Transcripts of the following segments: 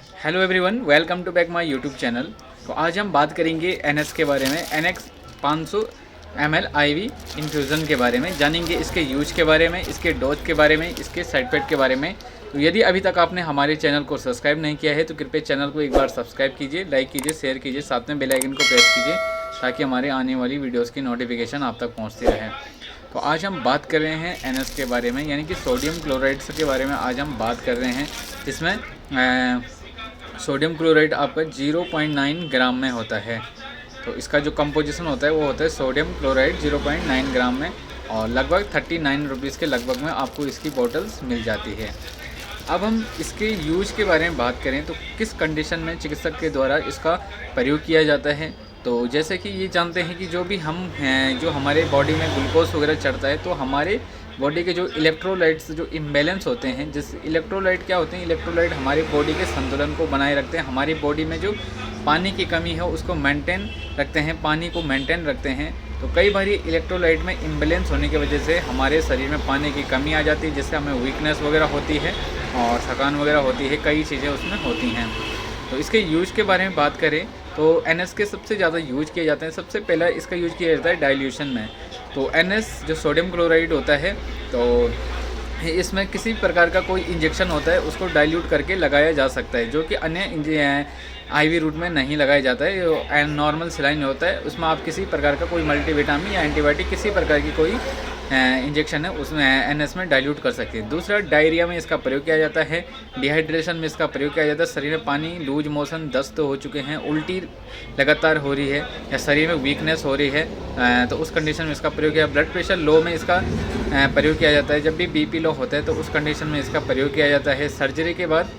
Hello everyone, welcome to back my YouTube channel. तो आज हम बात करेंगे एनएस के बारे में। एनएक्स 500 ml आईवी इन्फ्यूज़न के बारे में जानेंगे, इसके यूज के बारे में, इसके डोज के बारे में, इसके साइड इफेक्ट के बारे में। तो यदि अभी तक आपने हमारे चैनल को सब्सक्राइब नहीं किया है तो कृपया चैनल को एक बार सब्सक्राइब कीजिए, लाइक कीजिए, शेयर कीजिए, साथ में बेल आइकन को प्रेस कीजिए ताकि हमारे आने वाली वीडियोज़ की नोटिफिकेशन आप तक पहुँचती रहे। तो आज हम बात कर रहे हैं एनएस के बारे में, यानी कि सोडियम क्लोराइड्स के बारे में आज हम बात कर रहे हैं। इसमें सोडियम क्लोराइड आपका 0.9 ग्राम में होता है। तो इसका जो कंपोजिशन होता है वो होता है सोडियम क्लोराइड 0.9 ग्राम में, और लगभग 39 रुपीज़ के लगभग में आपको इसकी बॉटल्स मिल जाती है। अब हम इसके यूज के बारे में बात करें तो किस कंडीशन में चिकित्सक के द्वारा इसका प्रयोग किया जाता है। तो जैसे कि ये जानते हैं कि जो भी हम हैं, जो हमारे बॉडी में ग्लूकोज वगैरह चढ़ता है तो हमारे बॉडी के जो इलेक्ट्रोलाइट्स जो इम्बैलेंस होते हैं, जिस इलेक्ट्रोलाइट क्या होते हैं, इलेक्ट्रोलाइट हमारे बॉडी के संतुलन को बनाए रखते हैं। हमारी बॉडी में जो पानी की कमी है उसको मेंटेन रखते हैं, पानी को मेंटेन रखते हैं। तो कई बार इलेक्ट्रोलाइट में इम्बैलेंस होने की वजह से हमारे शरीर में पानी की कमी आ जाती है, जिससे हमें वीकनेस वगैरह होती है और थकान वगैरह होती है, कई चीज़ें उसमें होती हैं। तो इसके यूज के बारे में बात करें तो एनएस के सबसे ज़्यादा यूज किए जाते हैं। सबसे पहला इसका यूज किया जाता है डाइल्यूशन में। तो एनएस जो सोडियम क्लोराइड होता है, तो इसमें किसी प्रकार का कोई इंजेक्शन होता है उसको डाइल्यूट करके लगाया जा सकता है, जो कि अन्य आईवी रूट में नहीं लगाया जाता है। जो नॉर्मल सलाइन होता है उसमें आप किसी प्रकार का कोई मल्टीविटामिन या एंटीबायोटिक किसी प्रकार की कोई इंजेक्शन है उसमें एनएस में डाइल्यूट कर सकते हैं। दूसरा, डायरिया में इसका प्रयोग किया जाता है, डिहाइड्रेशन में इसका प्रयोग किया जाता है। शरीर में पानी, लूज मोशन, दस्त हो चुके हैं, उल्टी लगातार हो रही है या शरीर में वीकनेस हो रही है तो उस कंडीशन में इसका प्रयोग किया। ब्लड प्रेशर लो में इसका प्रयोग किया जाता है। जब भी बीपी लो होता है तो उस कंडीशन में इसका प्रयोग किया जाता है। सर्जरी के बाद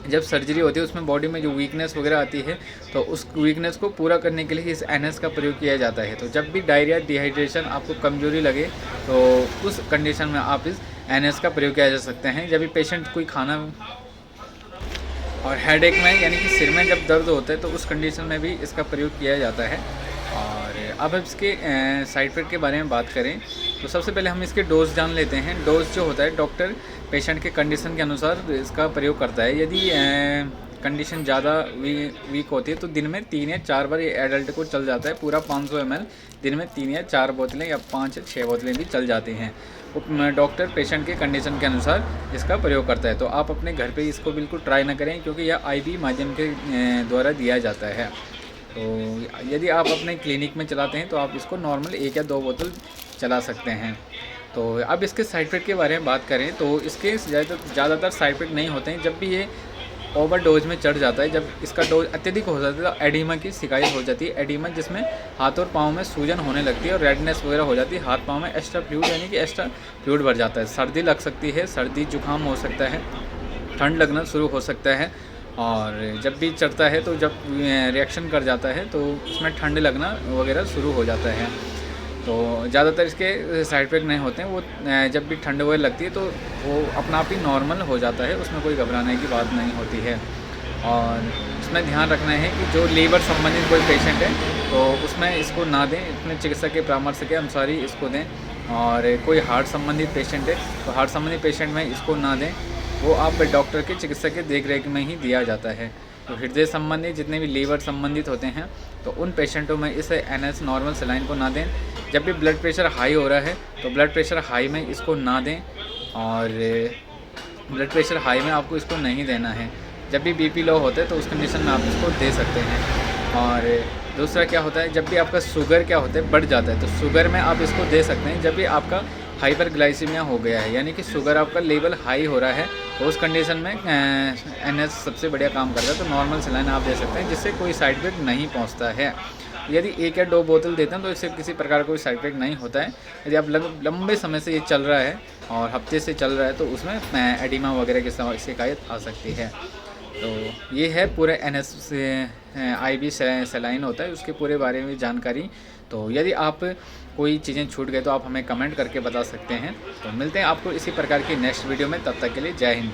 जब सर्जरी होती है उसमें बॉडी में जो वीकनेस वगैरह आती है तो उस वीकनेस को पूरा करने के लिए इस एनएस का प्रयोग किया जाता है। तो जब भी डायरिया, डिहाइड्रेशन, आपको कमजोरी लगे तो उस कंडीशन में आप इस एनएस का प्रयोग किया जा सकते हैं। जब भी पेशेंट कोई खाना और हेडेक में, यानी कि सिर में जब दर्द होता है तो उस कंडीशन में भी इसका प्रयोग किया जाता है। और अब इसके साइड इफेक्ट के बारे में बात करें तो सबसे पहले हम इसके डोज जान लेते हैं। डोज जो होता है डॉक्टर पेशेंट के कंडीशन के अनुसार इसका प्रयोग करता है। यदि कंडीशन ज़्यादा वीक होती है तो दिन में 3 या 4 बार ये एडल्ट को चल जाता है। पूरा 500 ml दिन में 3 या 4 बोतलें या 5 या 6 बोतलें भी चल जाती हैं। डॉक्टर पेशेंट के कंडीशन के अनुसार इसका प्रयोग करता है। तो आप अपने घर पे इसको बिल्कुल ट्राई ना करें, क्योंकि यह आईवी माध्यम के द्वारा दिया जाता है। तो यदि आप अपने क्लिनिक में चलाते हैं तो आप इसको नॉर्मल 1 या 2 बोतल चला सकते हैं। तो अब इसके साइड इफेक्ट के बारे में बात करें तो इसके ज़्यादातर साइड इफेक्ट नहीं होते हैं। जब भी ये ओवर डोज में चढ़ जाता है, जब इसका डोज अत्यधिक हो जाता है तो एडिमा की शिकायत हो जाती है। एडिमा जिसमें हाथ और पाँव में सूजन होने लगती है और रेडनेस वगैरह हो जाती है। हाथ पाँव में एक्स्ट्रा फ्लूइड, यानी कि एक्स्ट्रा फ्लूइड भर जाता है। सर्दी लग सकती है, सर्दी जुकाम हो सकता है, ठंड लगना शुरू हो सकता है। और जब भी चढ़ता है तो जब रिएक्शन कर जाता है तो उसमें ठंड लगना वगैरह शुरू हो जाता है। तो ज़्यादातर इसके साइड इफेक्ट नहीं होते हैं। वो जब भी ठंड वगैरह लगती है तो वो अपना आप ही नॉर्मल हो जाता है, उसमें कोई घबराने की बात नहीं होती है। और इसमें ध्यान रखना है कि जो लीवर संबंधित कोई पेशेंट है तो उसमें इसको ना दें, इसमें चिकित्सक के परामर्श के अनुसार ही इसको दें। और कोई हार्ट संबंधित पेशेंट है तो हार्ट संबंधित पेशेंट में इसको ना दें, वो आप डॉक्टर के चिकित्सक के देख रेख में ही दिया जाता है। तो हृदय संबंधी जितने भी लीवर संबंधित होते हैं तो उन पेशेंटों में इस एनएस नॉर्मल सलाइन को ना दें। जब भी ब्लड प्रेशर हाई हो रहा है तो ब्लड प्रेशर हाई में इसको ना दें, और ब्लड प्रेशर हाई में आपको इसको नहीं देना है। जब भी बीपी लो होता है तो उस कंडीशन में आप इसको दे सकते हैं। और दूसरा क्या होता है, जब भी आपका शुगर क्या होता है बढ़ जाता है तो शुगर में आप इसको दे सकते हैं। जब भी आपका हाइपरग्लाइसीमिया हो गया है, यानी कि शुगर आपका लेवल हाई हो रहा है, तो उस कंडीशन में एनएस सबसे बढ़िया काम करता है। तो नॉर्मल सलाइन आप दे सकते हैं जिससे कोई साइड इफेक्ट नहीं पहुंचता है। यदि 1 या 2 बोतल देते हैं तो इससे किसी प्रकार का कोई साइड इफेक्ट नहीं होता है। यदि आप लंबे समय से ये चल रहा है और हफ्ते से चल रहा है तो उसमें एडिमा वगैरह की शिकायत आ सकती है। तो ये है पूरे एनएस से आईवी सलाइन होता है उसके पूरे बारे में जानकारी। तो यदि आप कोई चीज़ें छूट गए तो आप हमें कमेंट करके बता सकते हैं। तो मिलते हैं आपको इसी प्रकार की नेक्स्ट वीडियो में, तब तक के लिए जय हिंद।